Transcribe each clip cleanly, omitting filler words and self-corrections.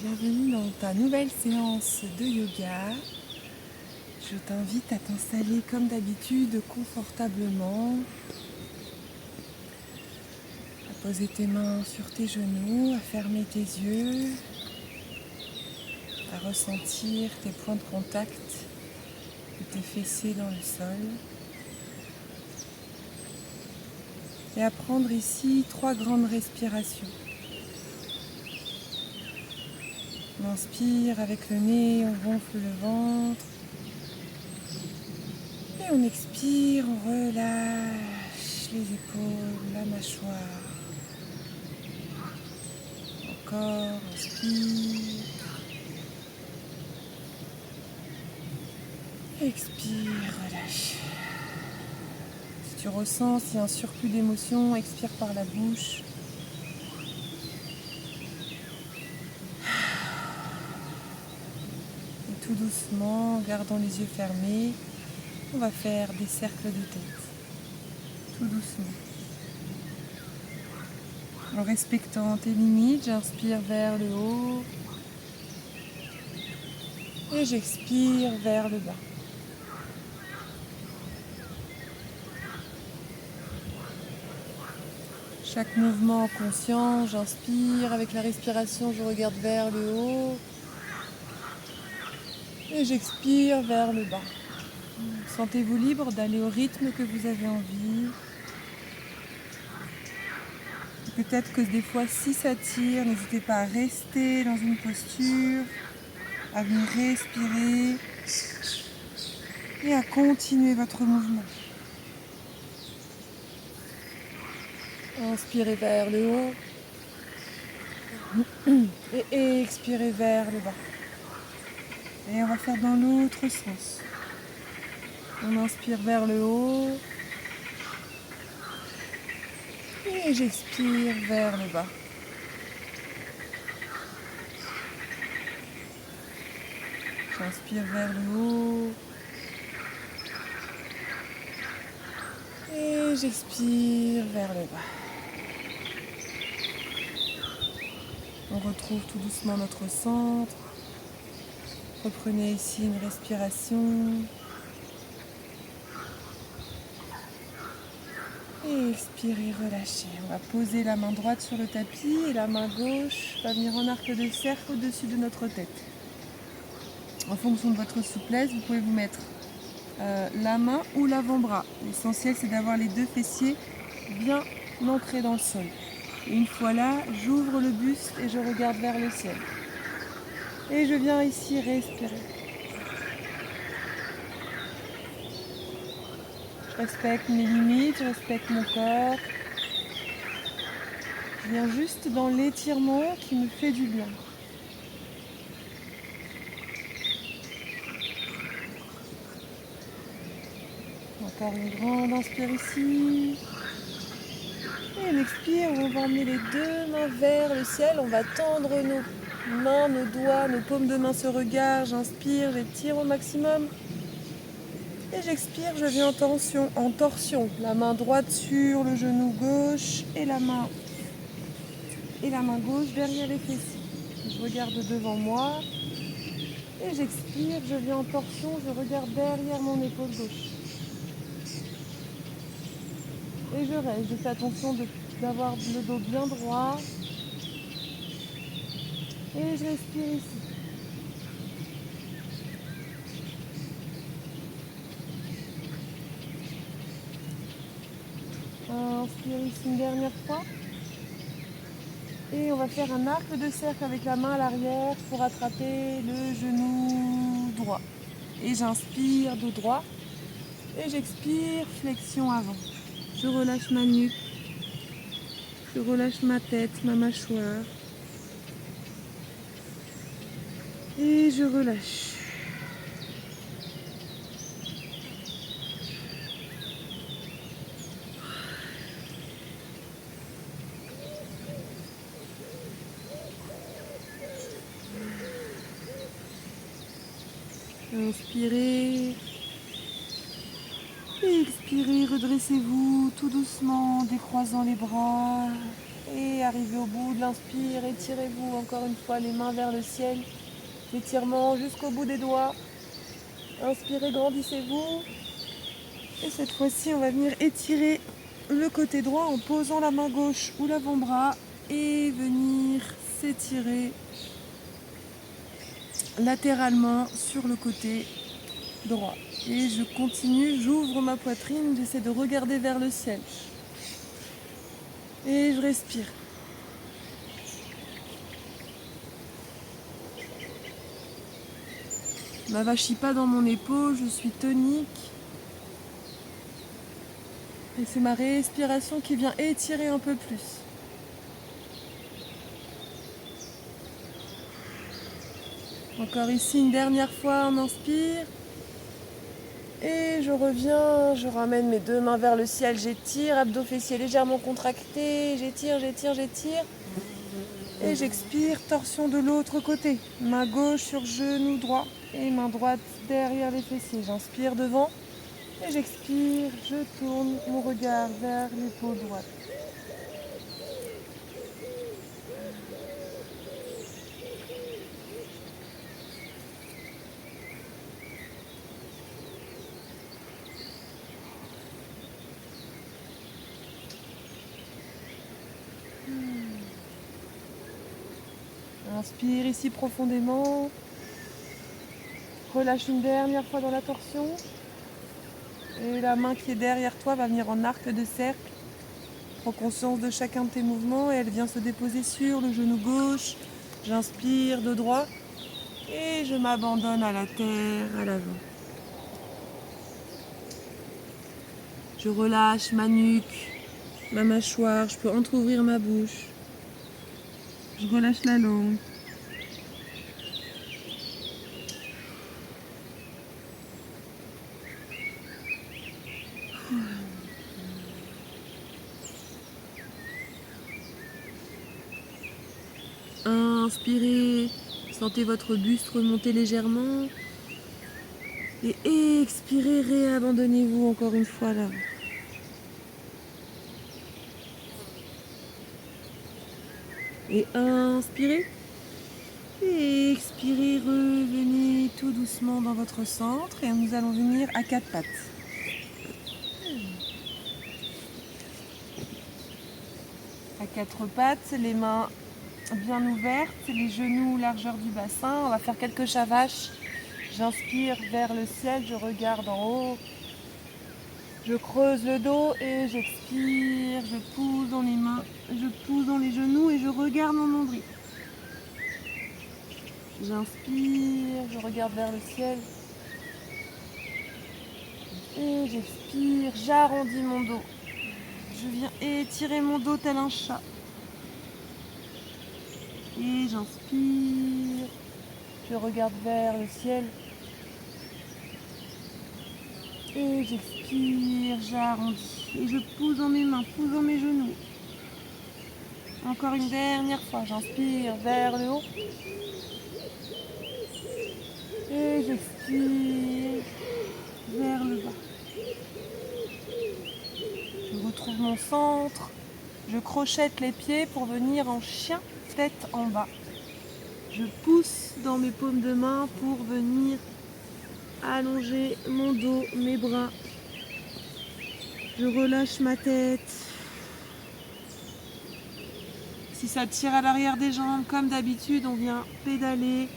Bienvenue dans ta nouvelle séance de yoga. Je t'invite à t'installer comme d'habitude confortablement, à poser tes mains sur tes genoux, à fermer tes yeux, à ressentir tes points de contact de tes fessiers dans le sol. Et à prendre ici 3 grandes respirations. On inspire avec le nez, on gonfle le ventre. Et on expire, on relâche les épaules, la mâchoire. Encore, inspire. Expire, relâche. Si tu ressens s'il y a un surplus d'émotions, expire par la bouche. Et tout doucement, en gardant les yeux fermés, on va faire des cercles de tête. Tout doucement. En respectant tes limites, j'inspire vers le haut. Et j'expire vers le bas. Chaque mouvement conscient, j'inspire, avec la respiration je regarde vers le haut et j'expire vers le bas. Sentez-vous libre d'aller au rythme que vous avez envie. Peut-être que des fois si ça tire, n'hésitez pas à rester dans une posture, à venir respirer et à continuer votre mouvement. Inspirez vers le haut et expirez vers le bas. Et on va faire dans l'autre sens. On inspire vers le haut et j'expire vers le bas. J'inspire vers le haut et j'expire vers le bas. On retrouve tout doucement notre centre. Reprenez ici une respiration. Et expirez, relâchez. On va poser la main droite sur le tapis et la main gauche va venir en arc de cercle au-dessus de notre tête. En fonction de votre souplesse, vous pouvez vous mettre la main ou l'avant-bras. L'essentiel, c'est d'avoir les deux fessiers bien ancrés dans le sol. Et une fois là, j'ouvre le buste et je regarde vers le ciel. Et je viens ici respirer. Je respecte mes limites, je respecte mon corps. Je viens juste dans l'étirement qui me fait du bien. Encore une grande inspire ici. Et une expire, on va emmener les deux mains vers le ciel. On va tendre nos mains, nos doigts, nos paumes de main se regardent. J'inspire, j'étire au maximum. Et j'expire, je viens en torsion. La main droite sur le genou gauche et la main gauche derrière les fessiers. Je regarde devant moi. Et j'expire, je viens en torsion, je regarde derrière mon épaule gauche. Et je reste, je fais attention d'avoir le dos bien droit. Et je respire ici. Inspire ici une dernière fois. Et on va faire un arc de cercle avec la main à l'arrière pour attraper le genou droit. Et j'inspire dos droit. Et j'expire, flexion avant. Je relâche ma nuque. Je relâche ma tête, ma mâchoire. Et je relâche. Inspirez. Et expirez, redressez-vous tout doucement, décroisant les bras. Et arrivez au bout de l'inspire, étirez-vous encore une fois les mains vers le ciel. Étirement jusqu'au bout des doigts. Inspirez, grandissez-vous. Et cette fois-ci, on va venir étirer le côté droit en posant la main gauche ou l'avant-bras et venir s'étirer latéralement sur le côté droit. Et je continue, j'ouvre ma poitrine, j'essaie de regarder vers le ciel. Et je respire. Ne m'avachis pas dans mon épaule, je suis tonique. Et c'est ma respiration qui vient étirer un peu plus. Encore ici, une dernière fois, on inspire. Et je reviens, je ramène mes deux mains vers le ciel, j'étire, abdos fessiers légèrement contractés, j'étire, j'étire, j'étire. Et j'expire, torsion de l'autre côté. Main gauche sur genou droit et main droite derrière les fessiers. J'inspire devant et j'expire, je tourne mon regard vers l'épaule droite. Inspire ici profondément. Relâche une dernière fois dans la torsion. Et la main qui est derrière toi va venir en arc de cercle. Prends conscience de chacun de tes mouvements et elle vient se déposer sur le genou gauche. J'inspire de droit et je m'abandonne à la terre, à l'avant. Je relâche ma nuque, ma mâchoire, je peux entrouvrir ma bouche. Je relâche la langue. Inspirez, sentez votre buste remonter légèrement. Et expirez, réabandonnez-vous encore une fois là. Et inspirez. Et expirez, revenez tout doucement dans votre centre. Et nous allons venir à quatre pattes. À quatre pattes, les mains bien ouvertes, les genoux largeur du bassin. On va faire quelques chavaches. J'inspire vers le ciel, je regarde en haut. Je creuse le dos et j'expire. Je pousse dans les mains, je pousse dans les genoux et je regarde mon nombril. J'inspire, je regarde vers le ciel. Et j'expire, j'arrondis mon dos. Je viens étirer mon dos tel un chat. Et j'inspire, je regarde vers le ciel. Et j'expire, j'arrondis. Et je pousse dans mes mains, pousse dans mes genoux. Encore une dernière fois, j'inspire vers le haut. Et j'expire vers le bas. Je retrouve mon centre. Je crochette les pieds pour venir en chien, tête en bas. Je pousse dans mes paumes de main pour venir allonger mon dos, mes bras. Je relâche ma tête. Si ça tire à l'arrière des jambes, comme d'habitude, on vient pédaler.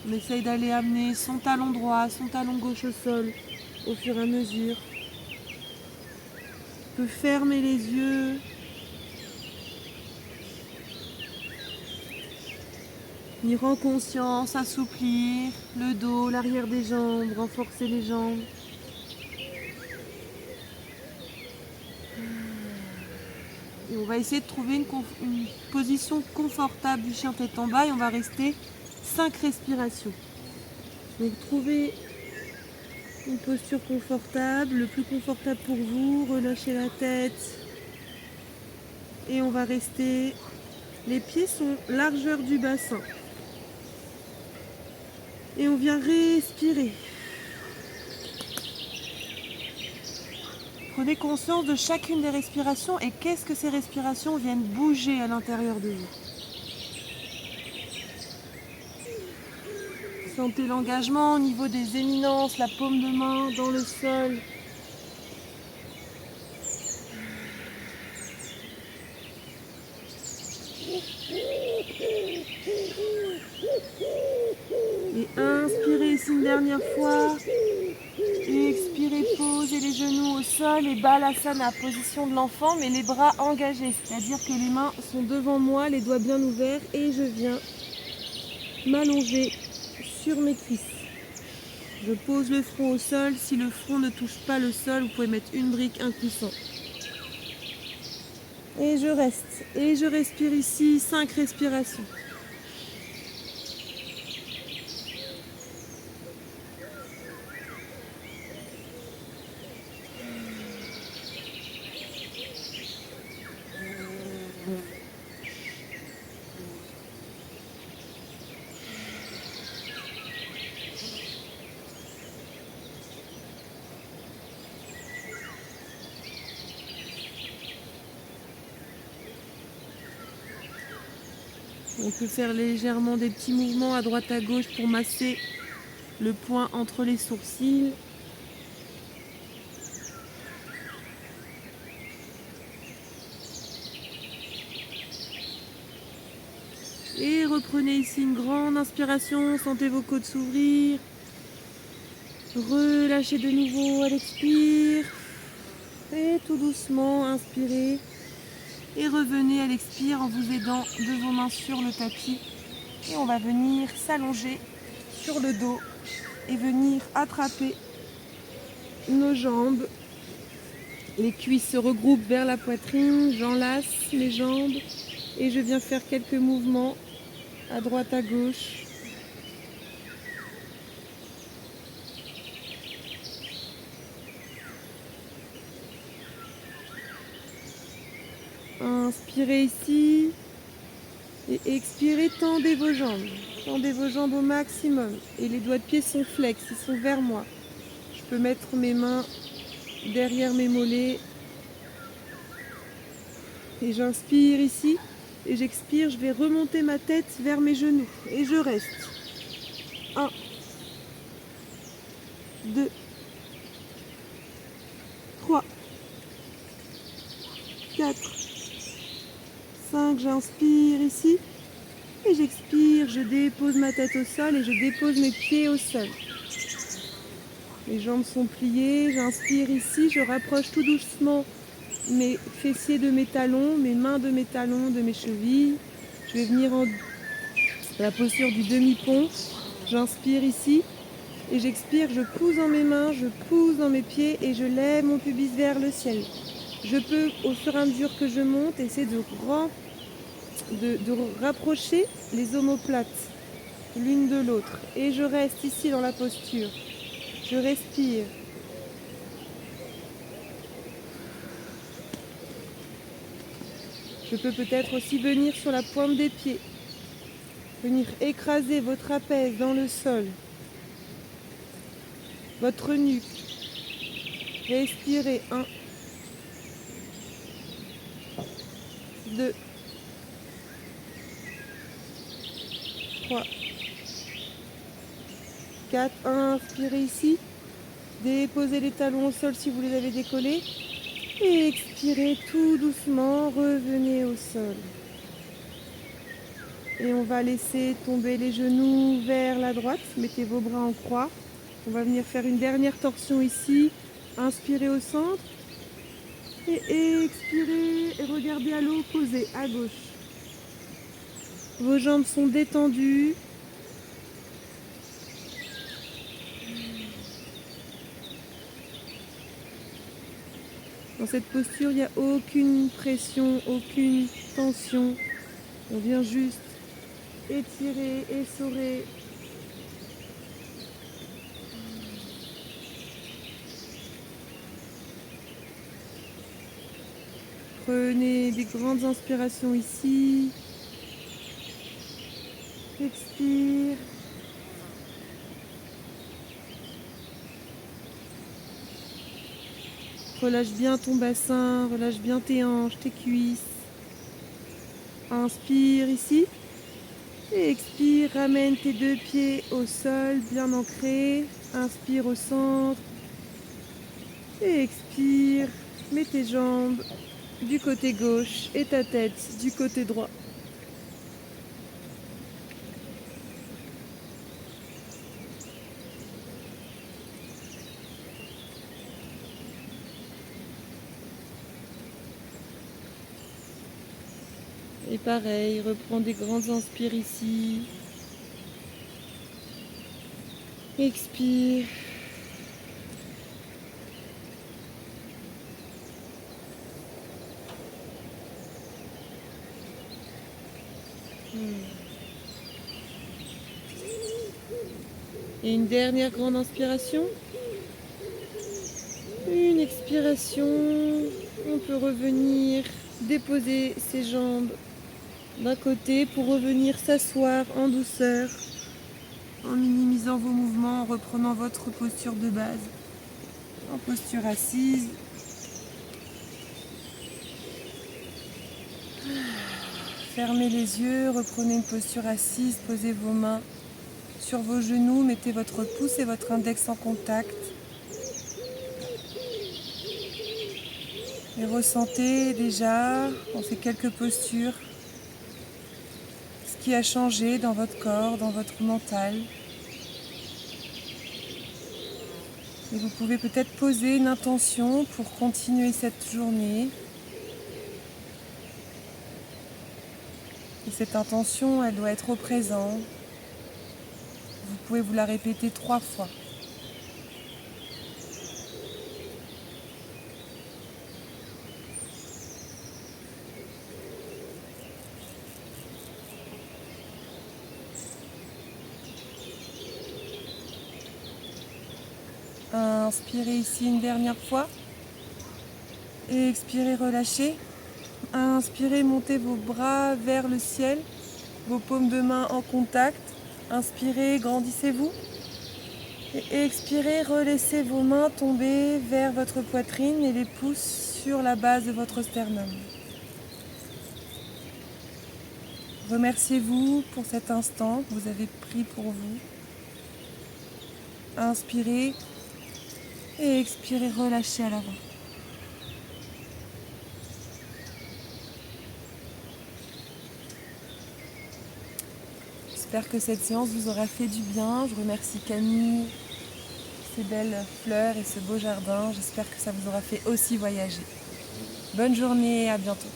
On essaye d'aller amener son talon droit, son talon gauche au sol au fur et à mesure. On peut fermer les yeux. Venir en conscience, assouplir le dos, l'arrière des jambes, renforcer les jambes. Et on va essayer de trouver une position confortable du chien tête en bas et on va rester 5 respirations. Donc trouvez une posture confortable, le plus confortable pour vous, relâchez la tête et on va rester, les pieds sont largeur du bassin et on vient respirer. Prenez conscience de chacune des respirations et qu'est-ce que ces respirations viennent bouger à l'intérieur de vous. Sentez l'engagement au niveau des éminences, la paume de main dans le sol. Et inspirez ici une dernière fois. Et expirez, posez les genoux au sol et Balasana, position de l'enfant, mais les bras engagés. C'est-à-dire que les mains sont devant moi, les doigts bien ouverts et je viens m'allonger sur mes cuisses. Je pose le front au sol. Si le front ne touche pas le sol, vous pouvez mettre une brique, un coussin. Et je reste. Et je respire ici 5 respirations. On peut faire légèrement des petits mouvements à droite à gauche pour masser le point entre les sourcils. Et reprenez ici une grande inspiration, sentez vos côtes s'ouvrir. Relâchez de nouveau à l'expire. Et tout doucement, inspirez. Et revenez à l'expire en vous aidant de vos mains sur le tapis. Et on va venir s'allonger sur le dos et venir attraper nos jambes. Les cuisses se regroupent vers la poitrine, j'enlace les jambes et je viens faire quelques mouvements à droite à gauche. Inspirez ici et expirez, tendez vos jambes. Tendez vos jambes au maximum et les doigts de pied sont flex, ils sont vers moi. Je peux mettre mes mains derrière mes mollets et j'inspire ici et j'expire, je vais remonter ma tête vers mes genoux et je reste. 1, 2, 3, 4, 5, j'inspire ici et j'expire, je dépose ma tête au sol et je dépose mes pieds au sol. Les jambes sont pliées, j'inspire ici, je rapproche tout doucement mes fessiers de mes talons, mes mains de mes talons, de mes chevilles. Je vais venir en la posture du demi-pont. J'inspire ici et j'expire, je pousse dans mes mains, je pousse dans mes pieds et je lève mon pubis vers le ciel. Je peux, au fur et à mesure que je monte, essayer de rapprocher les omoplates l'une de l'autre. Et je reste ici dans la posture. Je respire. Je peux peut-être aussi venir sur la pointe des pieds. Venir écraser vos trapèzes dans le sol. Votre nuque. Respirez. 1, 2, 3, 4. Inspirez ici. Déposez les talons au sol si vous les avez décollés. Et expirez tout doucement. Revenez au sol. Et on va laisser tomber les genoux vers la droite. Mettez vos bras en croix. On va venir faire une dernière torsion ici. Inspirez au centre. Et expirez et regardez à l'opposé, à gauche. Vos jambes sont détendues. Dans cette posture, il n'y a aucune pression, aucune tension. On vient juste étirer, essorer. Prenez des grandes inspirations ici. Expire. relâche bien ton bassin, relâche bien tes hanches, tes cuisses. Inspire ici. Et expire, ramène tes deux pieds au sol, bien ancrés. Inspire au centre. Et expire, mets tes jambes du côté gauche et ta tête du côté droit. Et pareil, reprends des grands inspires ici. Expire. Et une dernière grande inspiration. Une expiration. On peut revenir déposer ses jambes d'un côté pour revenir s'asseoir en douceur, en minimisant vos mouvements, en reprenant votre posture de base, en posture assise. Fermez les yeux, reprenez une posture assise, posez vos mains sur vos genoux, mettez votre pouce et votre index en contact. Et ressentez déjà, dans ces quelques postures, ce qui a changé dans votre corps, dans votre mental. Et vous pouvez peut-être poser une intention pour continuer cette journée. Et cette intention, elle doit être au présent. Vous pouvez vous la répéter 3 fois. Inspirez ici une dernière fois. Et expirez, relâchez. Inspirez, montez vos bras vers le ciel. Vos paumes de main en contact. Inspirez, grandissez-vous. Et expirez, relaissez vos mains tomber vers votre poitrine et les pouces sur la base de votre sternum. Remerciez-vous pour cet instant que vous avez pris pour vous. Inspirez et expirez, relâchez à l'avant. J'espère que cette séance vous aura fait du bien. Je remercie Camille, ces belles fleurs et ce beau jardin. J'espère que ça vous aura fait aussi voyager. Bonne journée, à bientôt.